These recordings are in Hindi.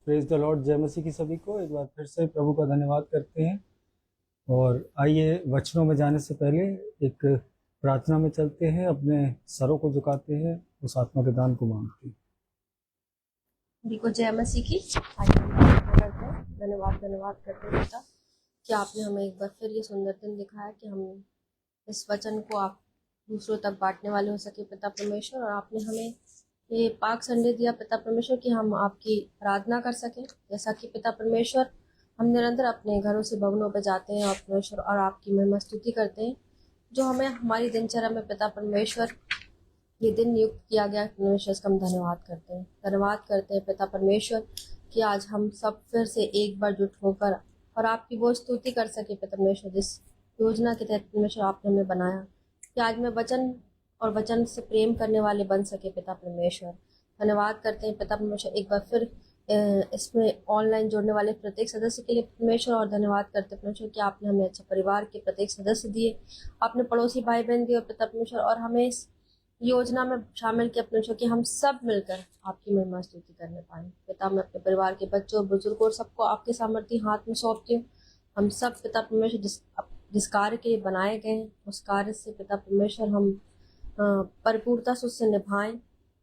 Praise the Lord. जय मसीह की सभी को एक बार फिर से प्रभु का धन्यवाद करते हैं। और आइए वचनों में जाने से पहले एक प्रार्थना में चलते हैं, अपने सरों को झुकाते हैं, उस आत्मा के दान को मांगते हैं। सभी को जय मसीह की। आइए हम प्रार्थना करते हैं। धन्यवाद करते हैं पिता कि आपने हमें एक बार फिर ये सुंदर दिन दिखाया कि हम इस वचन को आप दूसरों तक बांटने वाले हो सके पिता परमेश्वर। और आपने हमें ये पाक संडे दिया पिता परमेश्वर कि हम आपकी आराधना कर सकें। जैसा कि पिता परमेश्वर हम निरंतर अपने घरों से भवनों पर जाते हैं और परमेश्वर और आपकी महिमा स्तुति करते हैं, जो हमें हमारी दिनचर्या में पिता परमेश्वर ये दिन नियुक्त किया गया। परमेश्वर का हम धन्यवाद करते हैं पिता परमेश्वर कि आज हम सब फिर से एक बार जुट होकर और आपकी वो स्तुति कर सके पिता परमेश्वर, जिस योजना के तहत परमेश्वर आपने हमें बनाया कि आज मैं वचन और वचन से प्रेम करने वाले बन सके पिता परमेश्वर। धन्यवाद करते हैं पिता परमेश्वर एक बार फिर इसमें ऑनलाइन जुड़ने वाले प्रत्येक सदस्य के लिए परमेश्वर। और धन्यवाद करते परमेश्वर कि आपने हमें अच्छा परिवार के प्रत्येक सदस्य दिए, आपने पड़ोसी भाई बहन दिए पिता परमेश्वर, और हमें इस योजना में शामिल किया परमेश्वर कि हम सब मिलकर आपकी महिमा स्तुति करने पाए। पिता मैं अपने परिवार के बच्चों बुजुर्गों और सबको आपके सामर्थ्य हाथ में सौंपती हूँ। हम सब पिता परमेश्वर जिस कार्य के लिए बनाए गए हैं उस कार्य से पिता परमेश्वर हम परिपूर्णता से उससे निभाएं।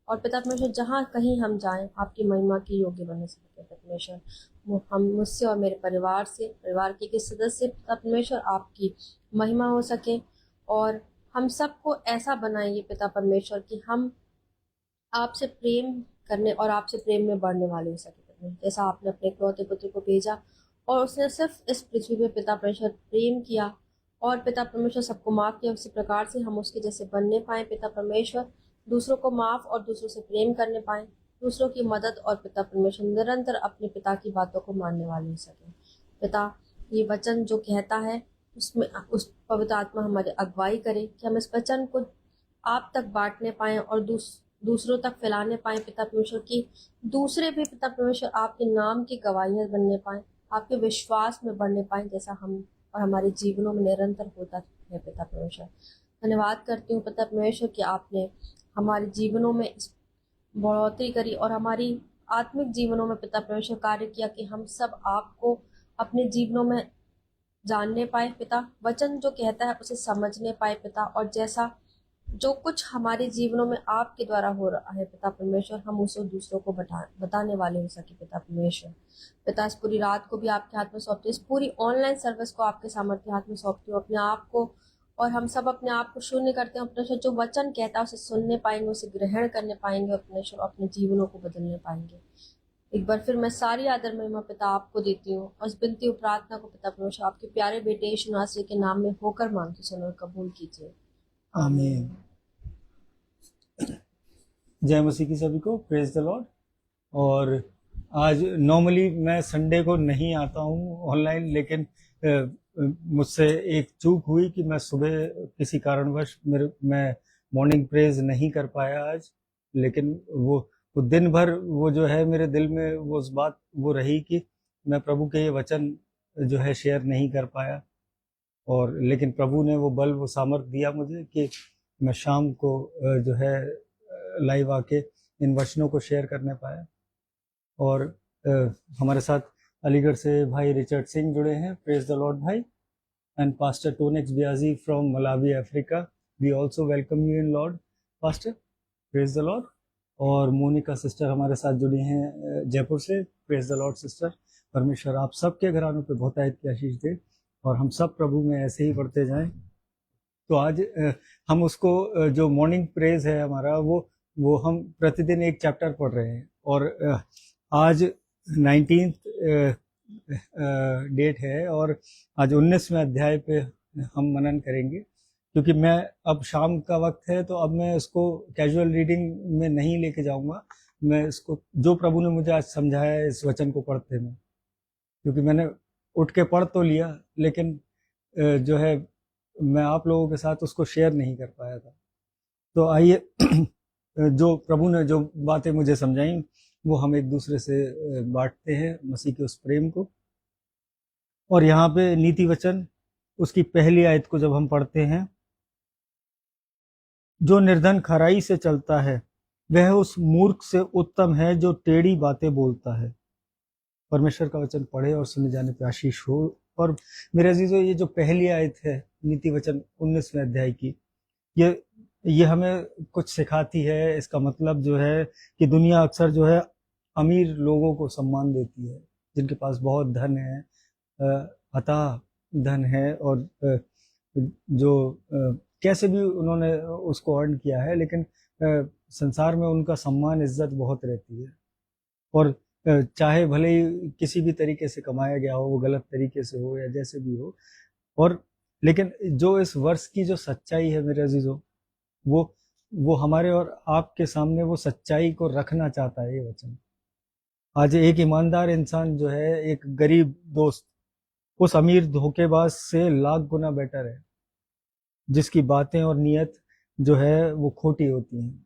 और पिता परमेश्वर जहाँ कहीं हम जाएं आपकी महिमा की योग्य बने सके परमेश्वर। हम मुझसे और मेरे परिवार से, परिवार के किस सदस्य पिता परमेश्वर आपकी महिमा हो सके। और हम सबको ऐसा बनाइए पिता परमेश्वर कि हम आपसे प्रेम करने और आपसे प्रेम में बढ़ने वाले हो सके परमेश्वर। जैसा आपने अपने इकलौते पुत्र को भेजा और उसने सिर्फ इस पृथ्वी पे पिता परमेश्वर प्रेम किया और पिता परमेश्वर सबको माफ किया, उसी प्रकार से हम उसके जैसे बनने पाए पिता परमेश्वर। दूसरों को माफ और दूसरों से प्रेम करने पाए, दूसरों की मदद और पिता परमेश्वर निरंतर अपने पिता की बातों को मानने वाले हो सके पिता। ये वचन जो कहता है उसमें उस पवित्र आत्मा हमारी अगुवाई करे कि हम इस वचन को आप तक बांटने पाए और दूसरों तक फैलाने पाए पिता परमेश्वर की, दूसरे भी पिता परमेश्वर आपके नाम की गवाहियां बनने पाए, आपके विश्वास में बढ़ने पाए, जैसा हम और हमारे जीवनों में निरंतर होता है पिता परमेश्वर। धन्यवाद करती हूँ पिता परमेश्वर कि आपने हमारे जीवनों में बढ़ोतरी करी और हमारी आत्मिक जीवनों में पिता परमेश्वर कार्य किया कि हम सब आपको अपने जीवनों में जानने पाए पिता, वचन जो कहता है उसे समझने पाए पिता। और जैसा जो कुछ हमारे जीवनों में आपके द्वारा हो रहा है पिता परमेश्वर, हम उसे दूसरों को बताने वाले हो सके पिता परमेश्वर। पिता इस पूरी रात को भी आपके हाथ में सौंपती हूँ, इस पूरी ऑनलाइन सर्विस को आपके सामर्थ्य हाथ में सौंपती हूँ, अपने आप को। और हम सब अपने आप को शून्य करते हैं परमेश्वर, जो वचन कहता है उसे सुनने पाएंगे, उसे ग्रहण करने पाएंगे और परमेश्वर अपने जीवनों को बदलने पाएंगे। एक बार फिर मैं सारी आदर महिमा पिता आपको देती हूँ और विनती हूँ प्रार्थना को पिता परमेश्वर आपके प्यारे बेटे यीशु नासरी के नाम में होकर मांगती सुनो और कबूल कीजिए, आमीन। जय मसीह की सभी को। Praise the Lord. और आज नॉर्मली मैं संडे को नहीं आता हूँ ऑनलाइन, लेकिन मुझसे एक चूक हुई कि मैं सुबह किसी कारणवश मैं मॉर्निंग प्रेज नहीं कर पाया आज। लेकिन वो दिन भर वो जो है मेरे दिल में वो उस बात वो रही कि मैं प्रभु के ये वचन जो है शेयर नहीं कर पाया। और लेकिन प्रभु ने वो बल वो सामर्थ्य दिया मुझे कि मैं शाम को जो है लाइव आके इन वचनों को शेयर करने पाया। और हमारे साथ अलीगढ़ से भाई रिचर्ड सिंह जुड़े हैं। प्रेज द लॉर्ड भाई। And pastor Tonex Biyaji from Malawi Africa, we also welcome you in Lord pastor. Praise the Lord. और मोनिका सिस्टर हमारे साथ जुड़ी हैं जयपुर से। Praise the Lord sister. परमेश्वर आप सबके घरानों पे बहुत आयत की आशीष दे और हम सब प्रभु में ऐसे ही बढ़ते जाएं। तो आज हम उसको जो मॉर्निंग प्रेज है हमारा वो हम प्रतिदिन एक चैप्टर पढ़ रहे हैं। और आज 19 डेट है और आज 19वें अध्याय पे हम मनन करेंगे। क्योंकि मैं अब शाम का वक्त है तो अब मैं इसको कैजुअल रीडिंग में नहीं लेके जाऊंगा। मैं इसको जो प्रभु ने मुझे आज समझाया है इस वचन को पढ़ते में, क्योंकि मैंने उठ के पढ़ तो लिया लेकिन जो है मैं आप लोगों के साथ उसको शेयर नहीं कर पाया था। तो आइए जो प्रभु ने जो बातें मुझे समझाई वो हम एक दूसरे से बांटते हैं मसीह के उस प्रेम को। और यहाँ पे नीति वचन उसकी पहली आयत को जब हम पढ़ते हैं, जो निर्धन खराई से चलता है वह उस मूर्ख से उत्तम है जो टेढ़ी बातें बोलता है। परमेश्वर का वचन पढ़े और सुने जाने पे आशीष हो। और मेरे अजीजों, ये जो पहली आयत है नीति वचन 19वें अध्याय की, ये हमें कुछ सिखाती है। इसका मतलब जो है कि दुनिया अक्सर जो है अमीर लोगों को सम्मान देती है, जिनके पास बहुत धन है, अथाह धन है, और जो कैसे भी उन्होंने उसको अर्न किया है, लेकिन संसार में उनका सम्मान इज्जत बहुत रहती है। और चाहे भले ही किसी भी तरीके से कमाया गया हो, वो गलत तरीके से हो या जैसे भी हो, और लेकिन जो इस वर्ष की जो सच्चाई है मेरे अजीजों, वो हमारे और आपके सामने वो सच्चाई को रखना चाहता है ये वचन। आज एक ईमानदार इंसान जो है, एक गरीब दोस्त उस अमीर धोखेबाज से लाख गुना बेटर है, जिसकी बातें और नियत जो है वो खोटी होती हैं।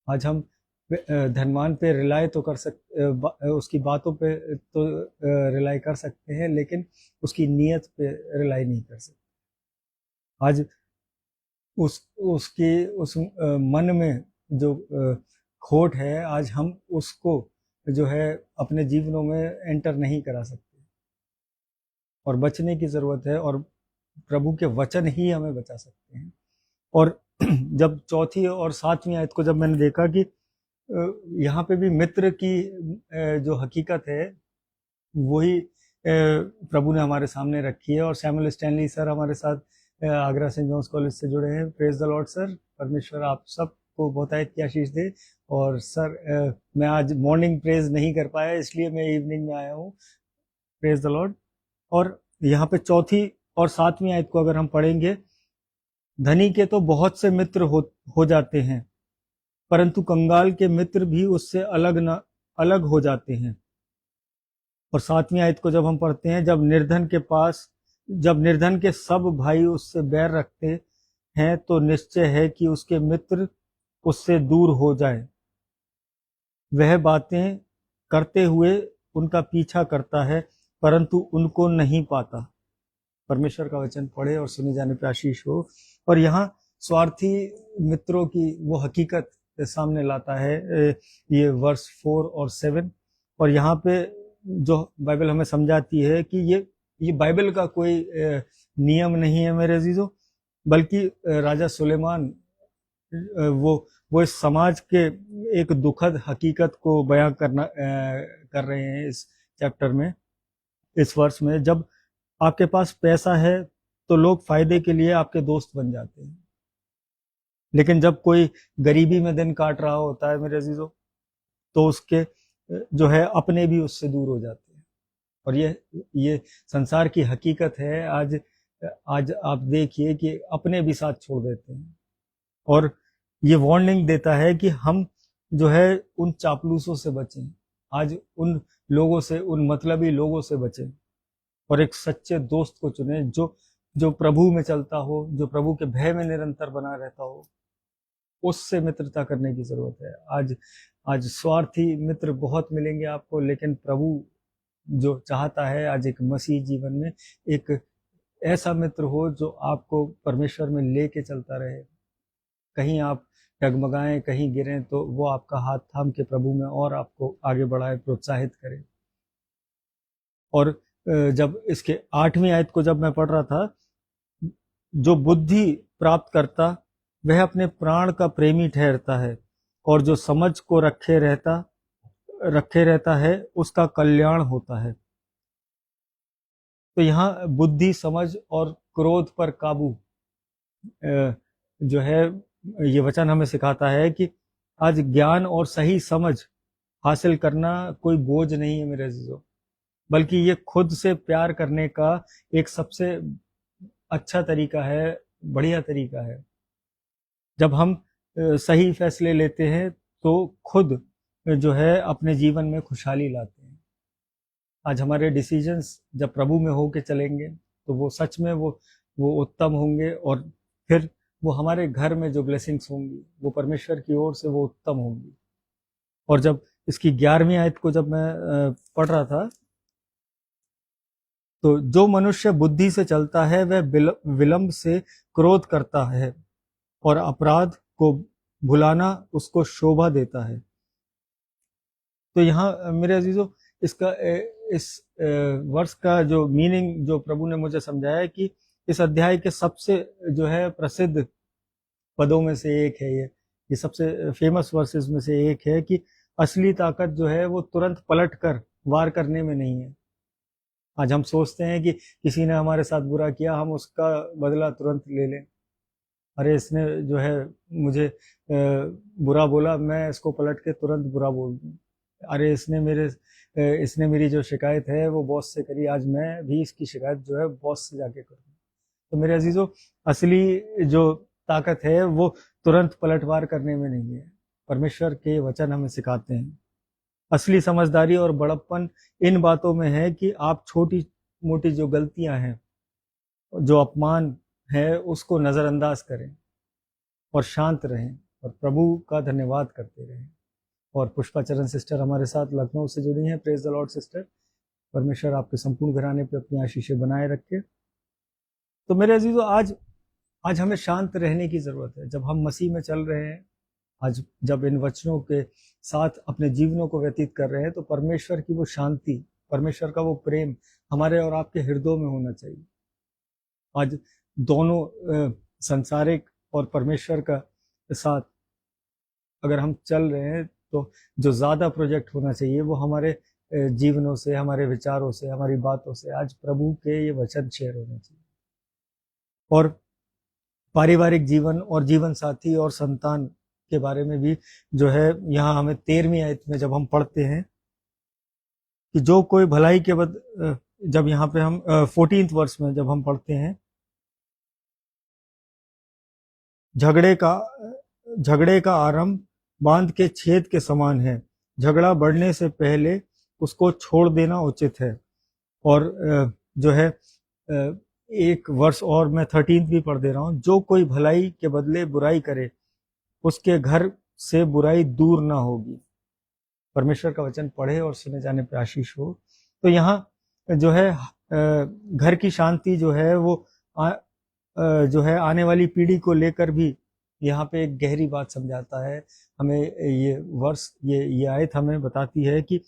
आज हम धनवान पे रिलाय तो कर सकते, उसकी बातों पे तो रिलाय कर सकते हैं, लेकिन उसकी नीयत पे रिलाय नहीं कर सकते। आज उस मन में जो खोट है, आज हम उसको जो है अपने जीवनों में एंटर नहीं करा सकते, और बचने की जरूरत है, और प्रभु के वचन ही हमें बचा सकते हैं। और जब चौथी और सातवीं आयत को जब मैंने देखा कि यहाँ पे भी मित्र की जो हकीकत है वही प्रभु ने हमारे सामने रखी है। और सैमुअल स्टैनली सर हमारे साथ आगरा सेंट जॉन्स कॉलेज से जुड़े हैं। प्रेज द लॉर्ड सर, परमेश्वर आप सबको बहुतायत की आशीष दे। और सर मैं आज मॉर्निंग प्रेज नहीं कर पाया, इसलिए मैं इवनिंग में आया हूँ। Praise the Lord. और यहाँ पे चौथी और सातवीं आयत को अगर हम पढ़ेंगे, धनी के तो बहुत से मित्र हो जाते हैं, परंतु कंगाल के मित्र भी उससे अलग हो जाते हैं। और सातवीं आयत को जब हम पढ़ते हैं, जब निर्धन के सब भाई उससे बैर रखते हैं, तो निश्चय है कि उसके मित्र उससे दूर हो जाए। वह बातें करते हुए उनका पीछा करता है, परंतु उनको नहीं पाता। परमेश्वर का वचन पढ़े और सुने जाने पे आशीष हो। और यहाँ स्वार्थी मित्रों की वो हकीकत सामने लाता है ये वर्स 4 और 7। और यहाँ पे जो बाइबल हमें समझाती है कि ये बाइबल का कोई नियम नहीं है मेरे अजीजों, बल्कि राजा सुलेमान वो इस समाज के एक दुखद हकीकत को बयां कर रहे हैं इस चैप्टर में, इस वर्ष में। जब आपके पास पैसा है तो लोग फायदे के लिए आपके दोस्त बन जाते हैं, लेकिन जब कोई गरीबी में दिन काट रहा होता है मेरे अजीजों, तो उसके जो है अपने भी उससे दूर हो जाते हैं। और ये संसार की हकीकत है। आज आप देखिए कि अपने भी साथ छोड़ देते हैं। और ये वार्निंग देता है कि हम जो है उन चापलूसों से बचें, आज उन लोगों से, उन मतलबी लोगों से बचें, और एक सच्चे दोस्त को चुने जो प्रभु में चलता हो, जो प्रभु के भय में निरंतर बना रहता हो। उससे मित्रता करने की जरूरत है। आज स्वार्थी मित्र बहुत मिलेंगे आपको, लेकिन प्रभु जो चाहता है आज एक मसीह जीवन में एक ऐसा मित्र हो जो आपको परमेश्वर में लेके चलता रहे। कहीं आप डगमगाएं, कहीं गिरें, तो वो आपका हाथ थाम के प्रभु में और आपको आगे बढ़ाए, प्रोत्साहित करे। और जब इसके 8वीं आयत को जब मैं पढ़ रहा था, जो बुद्धि प्राप्त करता वह अपने प्राण का प्रेमी ठहरता है, और जो समझ को रखे रहता है उसका कल्याण होता है। तो यहाँ बुद्धि, समझ और क्रोध पर काबू जो है, ये वचन हमें सिखाता है कि आज ज्ञान और सही समझ हासिल करना कोई बोझ नहीं है मेरे अजीजों, बल्कि ये खुद से प्यार करने का एक सबसे अच्छा तरीका है, बढ़िया तरीका है। जब हम सही फैसले लेते हैं तो खुद जो है अपने जीवन में खुशहाली लाते हैं। आज हमारे डिसीजंस जब प्रभु में होके चलेंगे तो वो सच में वो उत्तम होंगे, और फिर वो हमारे घर में जो ब्लेसिंग्स होंगी वो परमेश्वर की ओर से वो उत्तम होंगी। और जब इसकी 11वीं आयत को जब मैं पढ़ रहा था, तो जो मनुष्य बुद्धि से चलता है वह विलंब से क्रोध करता है, और अपराध को भुलाना उसको शोभा देता है। तो यहाँ मेरे अजीजों इस वर्ष का जो मीनिंग जो प्रभु ने मुझे समझाया है कि इस अध्याय के सबसे जो है प्रसिद्ध पदों में से एक है ये सबसे फेमस वर्सेस में से एक है कि असली ताकत जो है वो तुरंत पलट कर वार करने में नहीं है। आज हम सोचते हैं कि किसी ने हमारे साथ बुरा किया, हम उसका बदला तुरंत ले लें। अरे इसने जो है मुझे बुरा बोला, मैं इसको पलट के तुरंत बुरा बोल दूं। अरे इसने मेरी जो शिकायत है वो बॉस से करी, आज मैं भी इसकी शिकायत जो है बॉस से जाके करूँ। तो मेरे अजीजों, असली जो ताकत है वो तुरंत पलटवार करने में नहीं है। परमेश्वर के वचन हमें सिखाते हैं असली समझदारी और बड़प्पन इन बातों में है कि आप छोटी मोटी जो गलतियां हैं, जो अपमान है, उसको नजरअंदाज करें और शांत रहें और प्रभु का धन्यवाद करते रहें। और पुष्पा चरण सिस्टर हमारे साथ लखनऊ से जुड़ी हैं। Praise the Lord sister. परमेश्वर आपके संपूर्ण घराने पे अपनी आशीषें बनाए रखे। तो मेरे अजीजों, आज हमें शांत रहने की जरूरत है। जब हम मसीह में चल रहे हैं, आज जब इन वचनों के साथ अपने जीवनों को व्यतीत कर रहे हैं, तो परमेश्वर की वो शांति, परमेश्वर का वो प्रेम हमारे और आपके हृदयों में होना चाहिए। आज दोनों संसारिक और परमेश्वर का साथ अगर हम चल रहे हैं, तो जो ज्यादा प्रोजेक्ट होना चाहिए वो हमारे जीवनों से, हमारे विचारों से, हमारी बातों से आज प्रभु के ये वचन शेयर होने चाहिए। और पारिवारिक जीवन और जीवन साथी और संतान के बारे में भी जो है यहाँ हमें 13वीं आयत में जब हम पढ़ते हैं कि जो कोई भलाई के जब यहाँ पे हम 14th वर्ष में जब हम पढ़ते हैं, झगड़े का आरंभ बांध के छेद के समान है, झगड़ा बढ़ने से पहले उसको छोड़ देना उचित है। और जो है एक वर्ष और मैं 13th भी पढ़ दे रहा हूं, जो कोई भलाई के बदले बुराई करे उसके घर से बुराई दूर ना होगी। परमेश्वर का वचन पढ़े और सुने जाने पे आशीष हो। तो यहाँ जो है घर की शांति जो है वो जो है आने वाली पीढ़ी को लेकर भी यहाँ पे एक गहरी बात समझाता है हमें। ये वर्ष, ये आयत हमें बताती है कि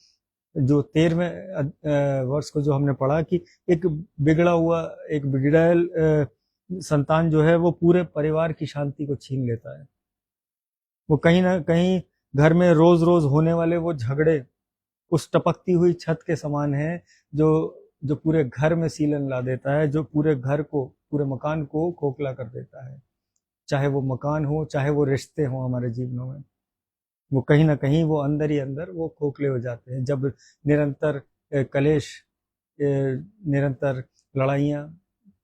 जो 13वें वर्ष को जो हमने पढ़ा कि एक बिगड़ैल संतान जो है वो पूरे परिवार की शांति को छीन लेता है। वो कहीं ना कहीं घर में रोज रोज होने वाले वो झगड़े उस टपकती हुई छत के समान है जो पूरे घर में सीलन ला देता है, जो पूरे घर को, पूरे मकान को खोखला कर देता है। चाहे वो मकान हो, चाहे वो रिश्ते हो हमारे जीवनों में, वो कहीं ना कहीं वो अंदर ही अंदर वो खोखले हो जाते हैं। जब निरंतर कलेश, निरंतर लड़ाइयाँ,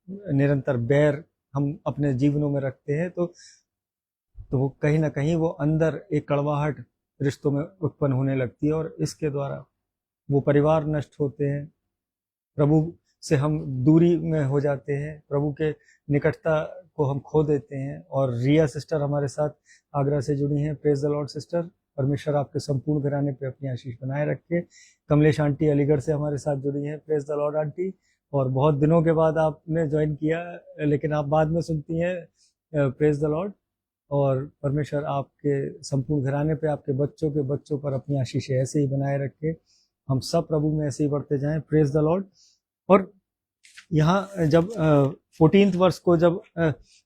निरंतर बैर हम अपने जीवनों में रखते हैं, तो वो कहीं ना कहीं वो अंदर एक कड़वाहट रिश्तों में उत्पन्न होने लगती है और इसके द्वारा वो परिवार नष्ट होते हैं। प्रभु से हम दूरी में हो जाते हैं, प्रभु के निकटता को हम खो देते हैं। और रिया सिस्टर हमारे साथ आगरा से जुड़ी हैं। Praise the Lord sister. परमेश्वर आपके संपूर्ण घराने पे अपनी आशीष बनाए रखे। कमलेश आंटी अलीगढ़ से हमारे साथ जुड़ी हैं। Praise the Lord aunty. और बहुत दिनों के बाद आपने ज्वाइन किया, लेकिन आप बाद में सुनती हैं। Praise the Lord. और परमेश्वर आपके संपूर्ण घराने पे, आपके बच्चों के बच्चों पर अपनी आशीष ऐसे ही बनाए रखे। हम सब प्रभु में ऐसे ही बढ़ते जाएं। Praise the Lord. और यहाँ जब 14th वर्ष को जब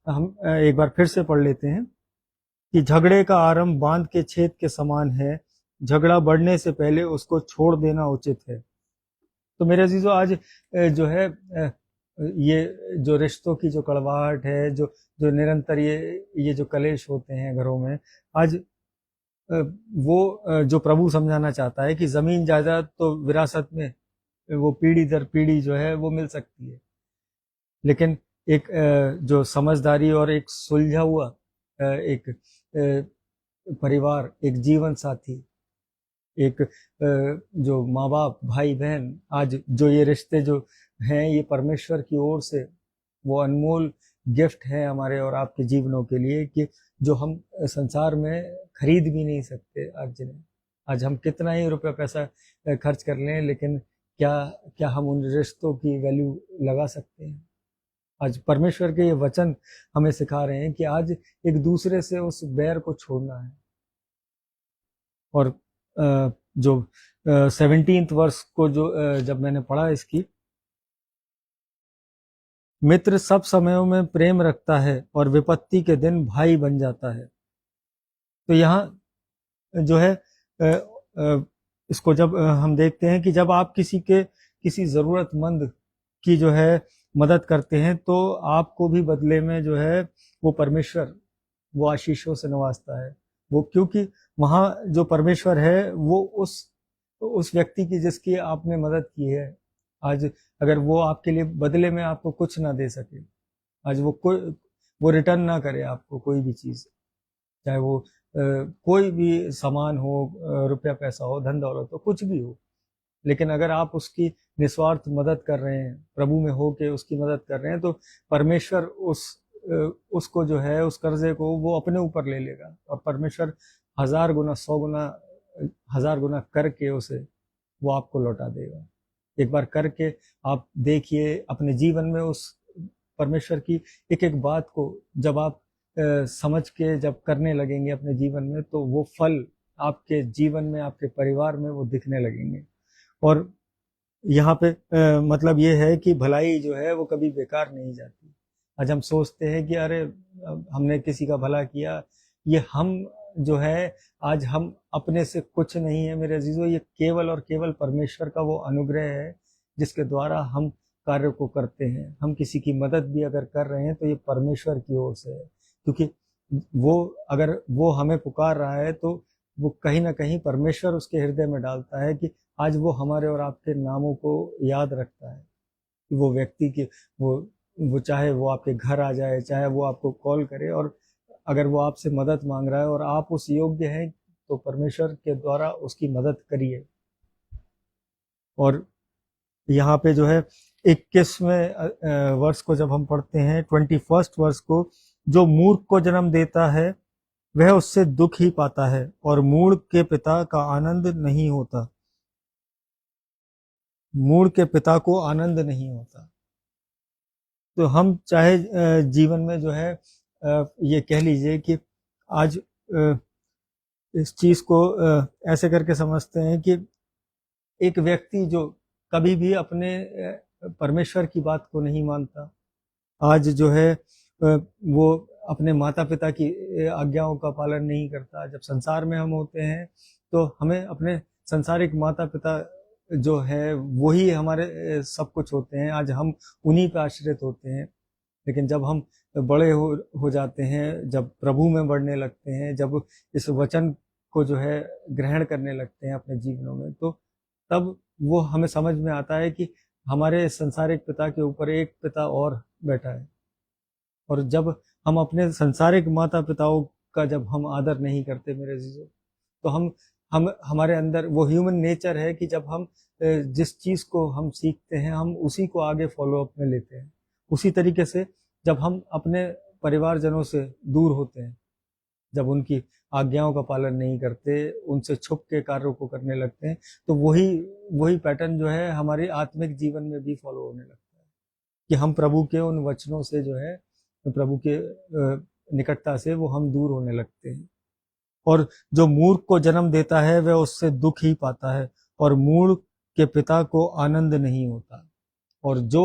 हम एक बार फिर से पढ़ लेते हैं कि झगड़े का आरंभ बांध के छेद के समान है, झगड़ा बढ़ने से पहले उसको छोड़ देना उचित है। तो मेरे अजीजों, आज जो है ये जो रिश्तों की जो कड़वाहट है, जो निरंतर ये जो कलेश होते हैं घरों में, आज वो जो प्रभु समझाना चाहता है कि जमीन जायदाद तो विरासत में वो पीढ़ी दर पीढ़ी जो है वो मिल सकती है, लेकिन एक जो समझदारी और एक सुलझा हुआ एक परिवार, एक जीवन साथी, एक जो माँ बाप, भाई बहन, आज जो ये रिश्ते जो हैं ये परमेश्वर की ओर से वो अनमोल गिफ्ट है हमारे और आपके जीवनों के लिए, कि जो हम संसार में खरीद भी नहीं सकते। आज हम कितना ही रुपया पैसा खर्च कर लें, लेकिन क्या हम उन रिश्तों की वैल्यू लगा सकते हैं? आज परमेश्वर के ये वचन हमें सिखा रहे हैं कि आज एक दूसरे से उस बैर को छोड़ना है। और जो 17th वर्ष को जो जब मैंने पढ़ा इसकी, मित्र सब समयों में प्रेम रखता है और विपत्ति के दिन भाई बन जाता है। तो यहाँ जो है इसको जब हम देखते हैं कि जब आप किसी जरूरतमंद की जो है मदद करते हैं तो आपको भी बदले में जो है वो परमेश्वर वो आशीषों से नवाजता है। वो क्योंकि वहां जो परमेश्वर है वो उस व्यक्ति की जिसकी आपने मदद की है, आज अगर वो आपके लिए बदले में आपको कुछ ना दे सके, आज वो रिटर्न ना करे आपको कोई भी चीज, चाहे वो कोई भी सामान हो, रुपया पैसा हो, धन दौलत हो, कुछ भी हो, लेकिन अगर आप उसकी निस्वार्थ मदद कर रहे हैं, प्रभु में हो के उसकी मदद कर रहे हैं, तो परमेश्वर उसको जो है उस कर्जे को वो अपने ऊपर ले लेगा और परमेश्वर 1000 गुना 100 गुना 1000 गुना करके उसे वो आपको लौटा देगा। एक बार करके आप देखिए अपने जीवन में उस परमेश्वर की एक एक बात को जब आप समझ के जब करने लगेंगे अपने जीवन में, तो वो फल आपके जीवन में, आपके परिवार में वो दिखने लगेंगे। और यहाँ पे मतलब ये है कि भलाई जो है वो कभी बेकार नहीं जाती। आज हम सोचते हैं कि अरे हमने किसी का भला किया, ये हम जो है आज हम अपने से कुछ नहीं है मेरे अजीजों, ये केवल और केवल परमेश्वर का वो अनुग्रह है जिसके द्वारा हम कार्य को करते हैं। हम किसी की मदद भी अगर कर रहे हैं तो ये परमेश्वर की ओर से है, क्योंकि वो अगर वो हमें पुकार रहा है तो वो कहीं ना कहीं परमेश्वर उसके हृदय में डालता है कि आज वो हमारे और आपके नामों को याद रखता है कि वो व्यक्ति की वो चाहे वो आपके घर आ जाए, चाहे वो आपको कॉल करे, और अगर वो आपसे मदद मांग रहा है और आप उस योग्य हैं तो परमेश्वर के द्वारा उसकी मदद करिए। और यहाँ पे जो है 21वें वर्ष को जब हम पढ़ते हैं, 21st वर्ष को, जो मूर्ख को जन्म देता है वह उससे दुख ही पाता है और मूढ़ के पिता का आनंद नहीं होता। मूढ़ के पिता को आनंद नहीं होता। तो हम चाहे जीवन में जो है ये कह लीजिए कि आज इस चीज को ऐसे करके समझते हैं कि एक व्यक्ति जो कभी भी अपने परमेश्वर की बात को नहीं मानता, आज जो है वो अपने माता पिता की आज्ञाओं का पालन नहीं करता। जब संसार में हम होते हैं तो हमें अपने संसारिक माता पिता जो है वही हमारे सब कुछ होते हैं, आज हम उन्हीं पे आश्रित होते हैं। लेकिन जब हम बड़े हो जाते हैं, जब प्रभु में बढ़ने लगते हैं, जब इस वचन को जो है ग्रहण करने लगते हैं अपने जीवनों में, तो तब वो हमें समझ में आता है कि हमारे संसारिक पिता के ऊपर एक पिता और बैठा है। और जब हम अपने संसारिक माता पिताओं का जब हम आदर नहीं करते मेरे अजीजों, तो हम हमारे अंदर वो ह्यूमन नेचर है कि जब हम जिस चीज को हम सीखते हैं हम उसी को आगे फॉलो अप में लेते हैं। उसी तरीके से जब हम अपने परिवारजनों से दूर होते हैं, जब उनकी आज्ञाओं का पालन नहीं करते, उनसे छुप के कार्यों को करने लगते हैं, तो वही पैटर्न जो है हमारे आत्मिक जीवन में भी फॉलो होने लगता है कि हम प्रभु के उन वचनों से जो है, प्रभु के निकटता से वो हम दूर होने लगते हैं। और जो मूर्ख को जन्म देता है वह उससे दुख ही पाता है और मूढ़ के पिता को आनंद नहीं होता। और जो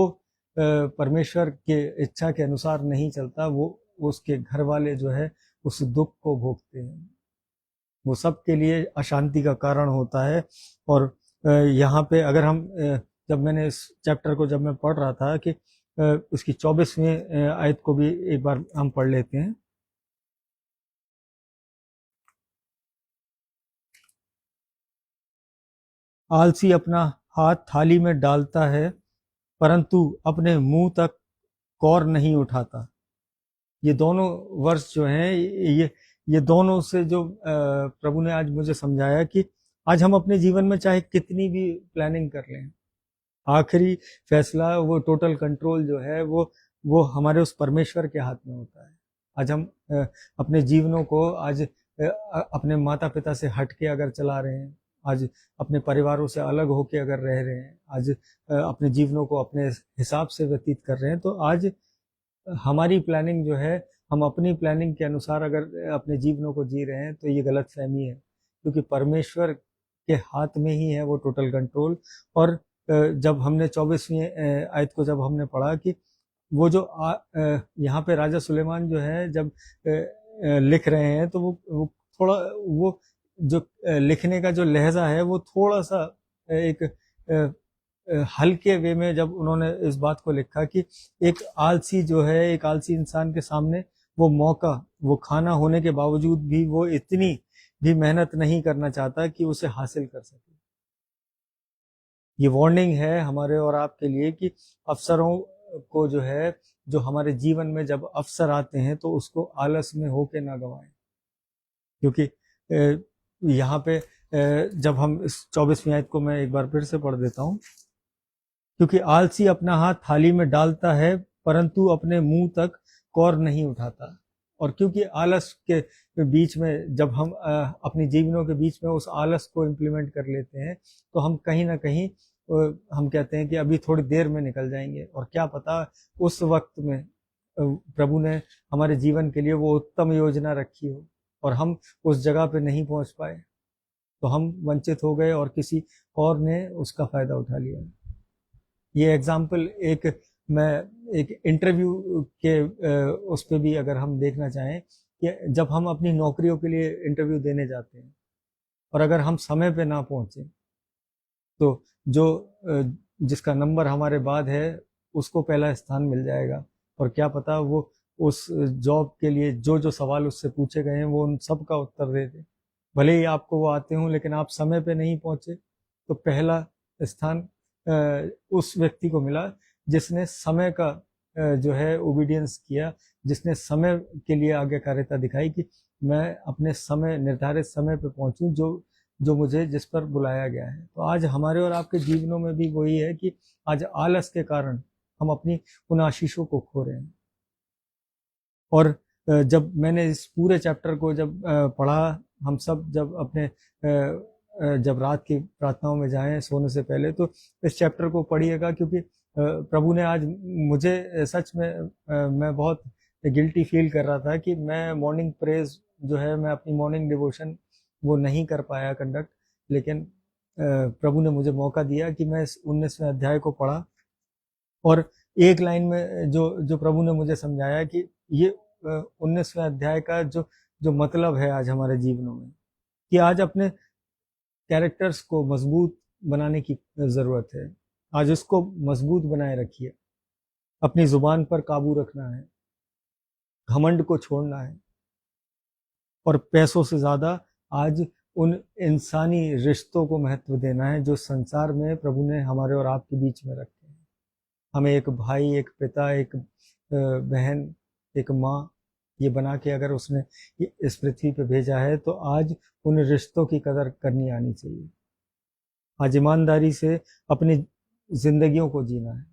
परमेश्वर के इच्छा के अनुसार नहीं चलता, वो उसके घर वाले जो है उस दुख को भोगते हैं, वो सबके लिए अशांति का कारण होता है। और यहाँ पे अगर हम जब मैंने इस चैप्टर को जब मैं पढ़ रहा था कि उसकी 24वीं आयत को भी एक बार हम पढ़ लेते हैं। आलसी अपना हाथ थाली में डालता है परंतु अपने मुंह तक कौर नहीं उठाता। ये दोनों वर्ष जो हैं ये दोनों से जो प्रभु ने आज मुझे समझाया कि आज हम अपने जीवन में चाहे कितनी भी प्लानिंग कर लें, आखिरी फैसला, वो टोटल कंट्रोल जो है वो हमारे उस परमेश्वर के हाथ में होता है। आज हम अपने जीवनों को आज अपने माता पिता से हट के अगर चला रहे हैं, आज अपने परिवारों से अलग होके अगर रह रहे हैं, आज अपने जीवनों को अपने हिसाब से व्यतीत कर रहे हैं, तो आज हमारी प्लानिंग जो है, हम अपनी प्लानिंग के अनुसार अगर अपने जीवनों को जी रहे हैं तो ये गलत फहमी है। क्योंकि परमेश्वर के हाथ में ही है वो टोटल कंट्रोल। और जब हमने 24वीं आयत को जब हमने पढ़ा कि वो जो यहाँ पे राजा सुलेमान जो है जब लिख रहे हैं तो वो थोड़ा वो जो लिखने का जो लहजा है वो थोड़ा सा एक हल्के वे में जब उन्होंने इस बात को लिखा कि एक आलसी जो है, एक आलसी इंसान के सामने वो मौका, वो खाना होने के बावजूद भी वो इतनी भी मेहनत नहीं करना चाहता कि उसे हासिल कर सके। ये वार्निंग है हमारे और आपके लिए कि अवसरों को जो है, जो हमारे जीवन में जब अवसर आते हैं तो उसको आलस में होके ना गवाएं। क्योंकि यहाँ पे जब हम इस 24वीं आयत को मैं एक बार फिर से पढ़ देता हूँ। क्योंकि आलसी अपना हाथ थाली में डालता है परंतु अपने मुंह तक कौर नहीं उठाता। और क्योंकि आलस के बीच में जब हम अपनी जीवनों के बीच में उस आलस को इम्प्लीमेंट कर लेते हैं तो हम कहीं ना कहीं हम कहते हैं कि अभी थोड़ी देर में निकल जाएंगे, और क्या पता उस वक्त में प्रभु ने हमारे जीवन के लिए वो उत्तम योजना रखी हो और हम उस जगह पे नहीं पहुंच पाए, तो हम वंचित हो गए और किसी और ने उसका फायदा उठा लिया। ये एग्जाम्पल मैं एक इंटरव्यू के उस पे भी अगर हम देखना चाहें कि जब हम अपनी नौकरियों के लिए इंटरव्यू देने जाते हैं और अगर हम समय पे ना पहुंचे तो जो जिसका नंबर हमारे बाद है उसको पहला स्थान मिल जाएगा, और क्या पता वो उस जॉब के लिए जो जो सवाल उससे पूछे गए हैं वो उन सब का उत्तर दे दे। भले ही आपको वो आते हों लेकिन आप समय पे नहीं पहुंचे तो पहला स्थान उस व्यक्ति को मिला जिसने समय का जो है ओबीडियंस किया, जिसने समय के लिए आज्ञाकारिता दिखाई कि मैं अपने समय, निर्धारित समय पे पहुंचूं जो मुझे जिस पर बुलाया गया है। तो आज हमारे और आपके जीवनों में भी वही है कि आज आलस के कारण हम अपनी उन आशीषों को खो रहे हैं। और जब मैंने इस पूरे चैप्टर को जब पढ़ा, हम सब जब अपने जब रात की प्रार्थनाओं में जाएं सोने से पहले तो इस चैप्टर को पढ़िएगा, क्योंकि प्रभु ने आज मुझे सच में मैं बहुत गिल्टी फील कर रहा था कि मैं मॉर्निंग प्रेज जो है, मैं अपनी मॉर्निंग डिवोशन वो नहीं कर पाया कंडक्ट, लेकिन प्रभु ने मुझे मौका दिया कि मैं इस 19वें अध्याय को पढ़ा और एक लाइन में जो प्रभु ने मुझे समझाया कि ये 19वें अध्याय का जो मतलब है आज हमारे जीवनों में, कि आज अपने कैरेक्टर्स को मजबूत बनाने की जरूरत है। आज उसको मजबूत बनाए रखिए, अपनी जुबान पर काबू रखना है, घमंड को छोड़ना है, और पैसों से ज्यादा आज उन इंसानी रिश्तों को महत्व देना है जो संसार में प्रभु ने हमारे और आपके बीच में रखे हैं। हमें एक भाई, एक पिता, एक बहन, एक माँ, ये बना के अगर उसने इस पृथ्वी पे भेजा है तो आज उन रिश्तों की कदर करनी आनी चाहिए। आज ईमानदारी से अपनी जिंदगियों को जीना है।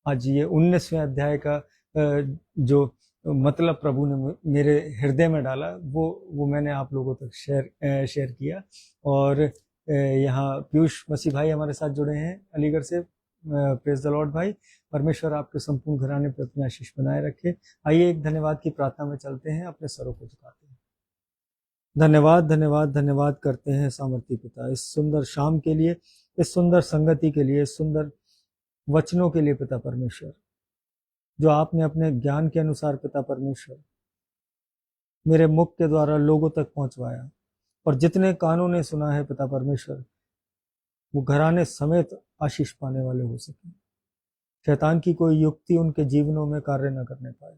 आज ये 19वें अध्याय का जो मतलब प्रभु ने मेरे हृदय में डाला वो मैंने आप लोगों तक शेयर किया। और यहाँ पीयूष मसीह भाई हमारे साथ जुड़े हैं अलीगढ़ से। प्रेज द लॉर्ड भाई, परमेश्वर आपके संपूर्ण घराने पर अपनी आशीष बनाए रखे। आइए एक धन्यवाद की प्रार्थना में चलते हैं, अपने सरों को झुकाते हैं। धन्यवाद धन्यवाद धन्यवाद करते हैं सामर्थी पिता इस सुंदर शाम के लिए, इस सुंदर संगति के लिए, इस सुंदर वचनों के लिए पिता परमेश्वर, जो आपने अपने ज्ञान के अनुसार पिता परमेश्वर मेरे मुख के द्वारा लोगों तक पहुंचवाया। और जितने कानों ने सुना है पिता परमेश्वर, वो घराने समेत आशीष पाने वाले हो सके। शैतान की कोई युक्ति उनके जीवनों में कार्य न करने पाए।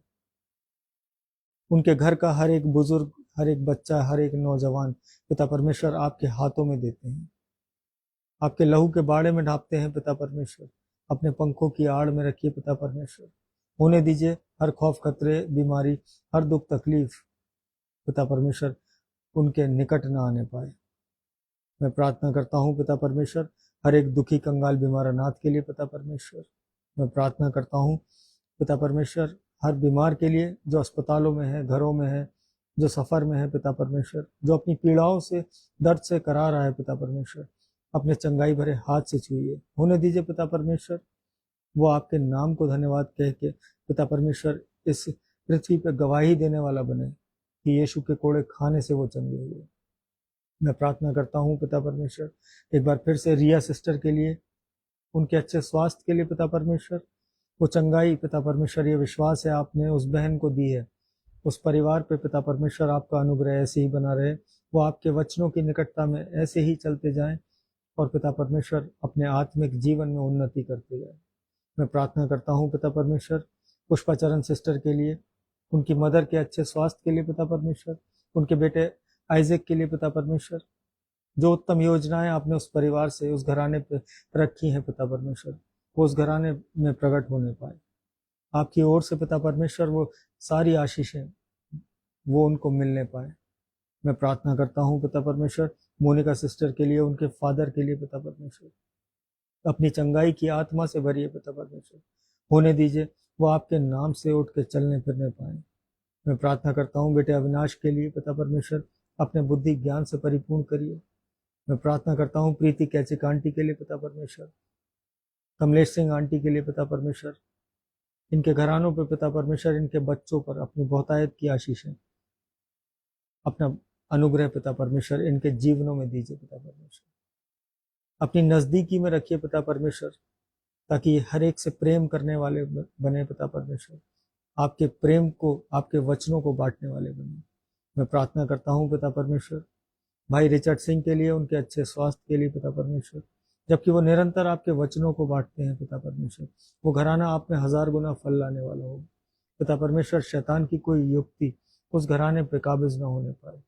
उनके घर का हर एक बुजुर्ग, हर एक बच्चा, हर एक नौजवान पिता परमेश्वर आपके हाथों में देते हैं, आपके लहू के बाड़े में ढापते हैं पिता परमेश्वर। अपने पंखों की आड़ में रखिए पिता परमेश्वर। होने दीजिए हर खौफ, खतरे, बीमारी, हर दुख तकलीफ पिता परमेश्वर उनके निकट न आने पाए। मैं प्रार्थना करता हूँ पिता परमेश्वर हर एक दुखी, कंगाल, बीमार अनाथ के लिए पिता परमेश्वर। मैं प्रार्थना करता हूँ पिता परमेश्वर हर बीमार के लिए जो अस्पतालों में है, घरों में है, जो सफर में है पिता परमेश्वर, जो अपनी पीड़ाओं से, दर्द से करा रहा है पिता परमेश्वर, अपने चंगाई भरे हाथ से छुइए। होने दीजिए पिता परमेश्वर वो आपके नाम को धन्यवाद कह के पिता परमेश्वर इस पृथ्वी पर गवाही देने वाला बने कि यीशु के कोड़े खाने से वो चंगे हुए। मैं प्रार्थना करता हूँ पिता परमेश्वर एक बार फिर से रिया सिस्टर के लिए, उनके अच्छे स्वास्थ्य के लिए पिता परमेश्वर, वो चंगाई पिता परमेश्वर, ये विश्वास है आपने उस बहन को दी है, उस परिवार पे पिता परमेश्वर आपका अनुग्रह ऐसे ही बना रहे, वो आपके वचनों की निकटता में ऐसे ही चलते जाएं और पिता परमेश्वर अपने आत्मिक जीवन में उन्नति करते जाए। मैं प्रार्थना करता हूँ पिता परमेश्वर पुष्पाचरण सिस्टर के लिए, उनकी मदर के अच्छे स्वास्थ्य के लिए पिता परमेश्वर, उनके बेटे आइजक के लिए पिता परमेश्वर, जो उत्तम योजनाएं आपने उस परिवार से उस घराने पे रखी हैं पिता परमेश्वर, वो उस घराने में प्रकट होने पाए आपकी ओर से पिता परमेश्वर, वो सारी आशीषें वो उनको मिलने पाए। मैं प्रार्थना करता हूँ पिता परमेश्वर मोनिका सिस्टर के लिए, उनके फादर के लिए पिता परमेश्वर, अपनी चंगाई की आत्मा से भरिए पिता परमेश्वर, होने दीजिए वो आपके नाम से उठ के चलने फिरने पाए। मैं प्रार्थना करता हूँ बेटे अविनाश के लिए पिता परमेश्वर, अपने बुद्धि ज्ञान से परिपूर्ण करिए। मैं प्रार्थना करता हूँ प्रीति कैचिक आंटी के लिए पिता परमेश्वर, कमलेश सिंह आंटी के लिए पिता परमेश्वर, इनके घरानों पर पिता परमेश्वर, इनके बच्चों पर अपनी बहुतायत की आशीषें, अपना अनुग्रह पिता परमेश्वर इनके जीवनों में दीजिए पिता परमेश्वर, अपनी नजदीकी में रखिए पिता परमेश्वर, ताकि हर एक से प्रेम करने वाले बने पिता परमेश्वर, आपके प्रेम को आपके वचनों को बांटने वाले बने। मैं प्रार्थना करता हूँ पिता परमेश्वर भाई रिचर्ड सिंह के लिए, उनके अच्छे स्वास्थ्य के लिए पिता परमेश्वर, जबकि वो निरंतर आपके वचनों को बांटते हैं पिता परमेश्वर, वो घराना आप में 1000 गुना फल लाने वाला हो पिता परमेश्वर, शैतान की कोई युक्ति उस घराने पे काबिज न होने पाए।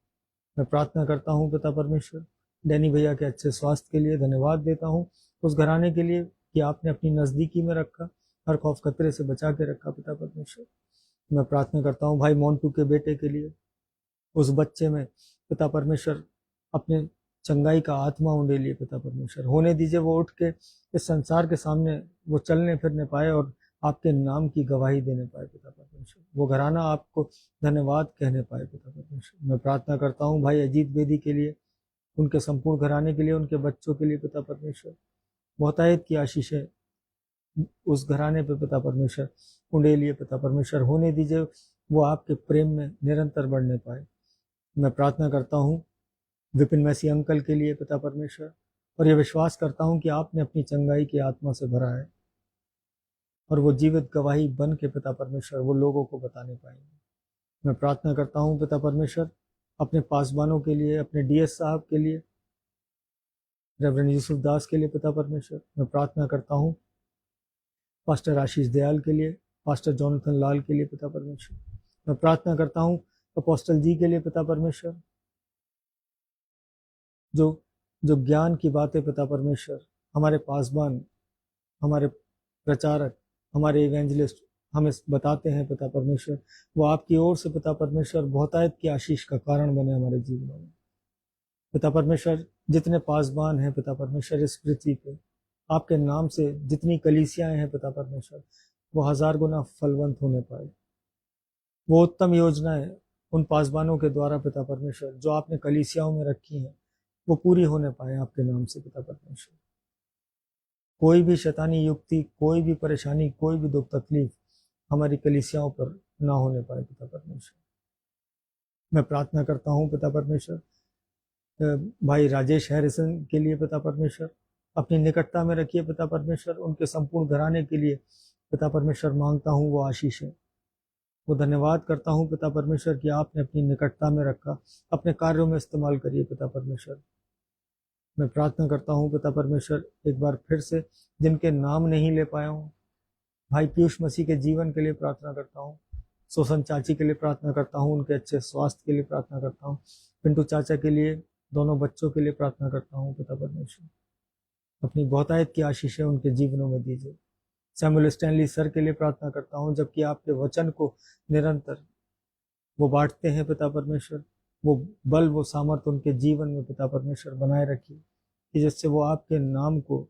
मैं प्रार्थना करता हूँ पिता परमेश्वर डैनी भैया के अच्छे स्वास्थ्य के लिए, धन्यवाद देता हूँ उस घराने के लिए कि आपने अपनी नजदीकी में रखा, हर खौफ खतरे से बचा के रखा पिता परमेश्वर। मैं प्रार्थना करता हूँ भाई मोन्टू के बेटे के लिए, उस बच्चे में पिता परमेश्वर अपने चंगाई का आत्मा उंडेलिए पिता परमेश्वर, होने दीजिए वो उठ के इस संसार के सामने वो चलने फिरने पाए और आपके नाम की गवाही देने पाए पिता परमेश्वर, वो घराना आपको धन्यवाद कहने पाए पिता परमेश्वर। मैं प्रार्थना करता हूँ भाई अजीत बेदी के लिए, उनके संपूर्ण घराने के लिए, उनके बच्चों के लिए पिता परमेश्वर, बहुतायत की आशीषें उस घराने पे पिता परमेश्वर उंडेलिए पिता परमेश्वर, होने दीजिए वो आपके प्रेम में निरंतर बढ़ने पाए। मैं प्रार्थना करता हूँ विपिन मैसी अंकल के लिए पिता परमेश्वर, और ये विश्वास करता हूँ कि आपने अपनी चंगाई की आत्मा से भरा है और वो जीवित गवाही बन के पिता परमेश्वर वो लोगों को बताने पाएंगे। मैं प्रार्थना करता हूँ पिता परमेश्वर अपने पासबानों के लिए, अपने डीएस साहब के लिए, रेवरेंड यूसुफ दास के लिए पिता परमेश्वर। मैं प्रार्थना करता हूँ पास्टर आशीष दयाल के लिए, पास्टर जॉनथन लाल के लिए पिता परमेश्वर। मैं प्रार्थना करता हूँ अपोस्टल जी के लिए पिता परमेश्वर, जो जो ज्ञान की बातें पिता परमेश्वर हमारे पासबान, हमारे प्रचारक, हमारे इवेंजलिस्ट हमें बताते हैं पिता परमेश्वर, वो आपकी ओर से पिता परमेश्वर बहुतायत की आशीष का कारण बने हमारे जीवनों में पिता परमेश्वर। जितने पासबान हैं पिता परमेश्वर इस पृथ्वी पे, आपके नाम से जितनी कलीसियाएं हैं पिता परमेश्वर, वो 1000 गुना फलवंत होने पाए। वो उत्तम योजनाएं उन पासबानों के द्वारा पिता परमेश्वर जो आपने कलीसियाओं में रखी हैं, वो पूरी होने पाए आपके नाम से पिता परमेश्वर। कोई भी शैतानी युक्ति, कोई भी परेशानी, कोई भी दुख तकलीफ हमारी कलीसियाओं पर ना होने पाए पिता परमेश्वर। मैं प्रार्थना करता हूँ पिता परमेश्वर भाई राजेश हैरिसन के लिए पिता परमेश्वर, अपनी निकटता में रखिए पिता परमेश्वर, उनके संपूर्ण घराने के लिए पिता परमेश्वर मांगता हूँ वो आशीष है, वो धन्यवाद करता हूँ पिता परमेश्वर कि आपने अपनी निकटता में रखा, अपने कार्यों में इस्तेमाल करिए पिता परमेश्वर। मैं प्रार्थना करता हूँ पिता परमेश्वर एक बार फिर से जिनके नाम नहीं ले पाया हूँ, भाई पीयूष मसीह के जीवन के लिए प्रार्थना करता हूँ, सोसन चाची के लिए प्रार्थना करता हूँ, उनके अच्छे स्वास्थ्य के लिए प्रार्थना करता हूँ, पिंटू चाचा के लिए, दोनों बच्चों के लिए प्रार्थना करता हूँ पिता परमेश्वर, अपनी बहुतायत की आशीषें उनके जीवनों में दीजिए। सैमुअल स्टैनली सर के लिए प्रार्थना करता हूँ, जबकि आपके वचन को निरंतर वो बांटते हैं पिता परमेश्वर, वो बल वो सामर्थ उनके जीवन में पिता परमेश्वर बनाए रखिए कि जिससे वो आपके नाम को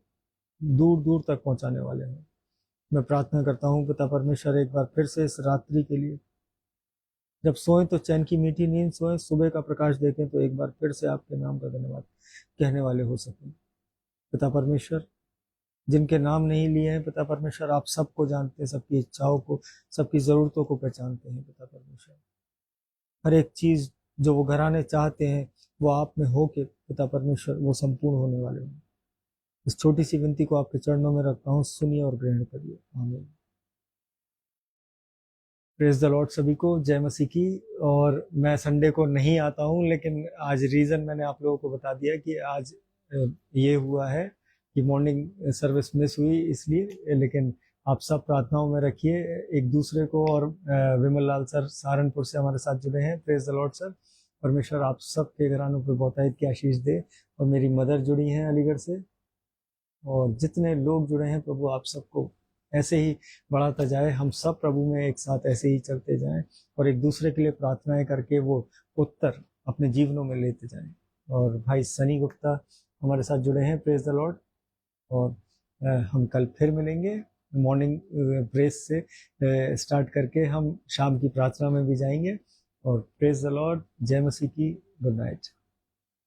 दूर दूर तक पहुंचाने वाले हैं। मैं प्रार्थना करता हूँ पिता परमेश्वर एक बार फिर से इस रात्रि के लिए, जब सोएं तो चैन की मीठी नींद सोएं, सुबह का प्रकाश देखें तो एक बार फिर से आपके नाम का धन्यवाद कहने वाले हो सकें पिता परमेश्वर। जिनके नाम नहीं लिए हैं पिता परमेश्वर, आप सबको जानते हैं, सबकी इच्छाओं को, सबकी ज़रूरतों को पहचानते हैं पिता परमेश्वर। हर एक चीज़ जो वो घराने चाहते हैं वो आप में हो के पिता परमेश्वर वो संपूर्ण होने वाले हैं। इस छोटी सी विनती को आपके चरणों में रखता हूँ, सुनिए और ग्रहण करिए। आमीन। प्रेज द लॉर्ड सभी को, जय मसीह की। और मैं संडे को नहीं आता हूँ, लेकिन आज रीज़न मैंने आप लोगों को बता दिया कि आज ये हुआ है कि मॉर्निंग सर्विस मिस हुई इसलिए। लेकिन आप सब प्रार्थनाओं में रखिए एक दूसरे को। और विमल लाल सर सहारनपुर से हमारे साथ जुड़े हैं। Praise the Lord sir. परमेश्वर आप सब के घरानों पर बहुतायत की आशीष दे। और मेरी मदर जुड़ी हैं अलीगढ़ से, और जितने लोग जुड़े हैं प्रभु आप सबको ऐसे ही बढ़ाता जाए। हम सब प्रभु में एक साथ ऐसे ही चलते जाएं और एक दूसरे के लिए प्रार्थनाएं करके वो उत्तर अपने जीवनों में लेते जाएं। और भाई सनी गुप्ता हमारे साथ जुड़े हैं। Praise the Lord. और हम कल फिर मिलेंगे। मॉर्निंग प्रेस से स्टार्ट करके हम शाम की प्रार्थना में भी जाएंगे। और प्रेज द लॉर्ड। जय मसीह की। Good night.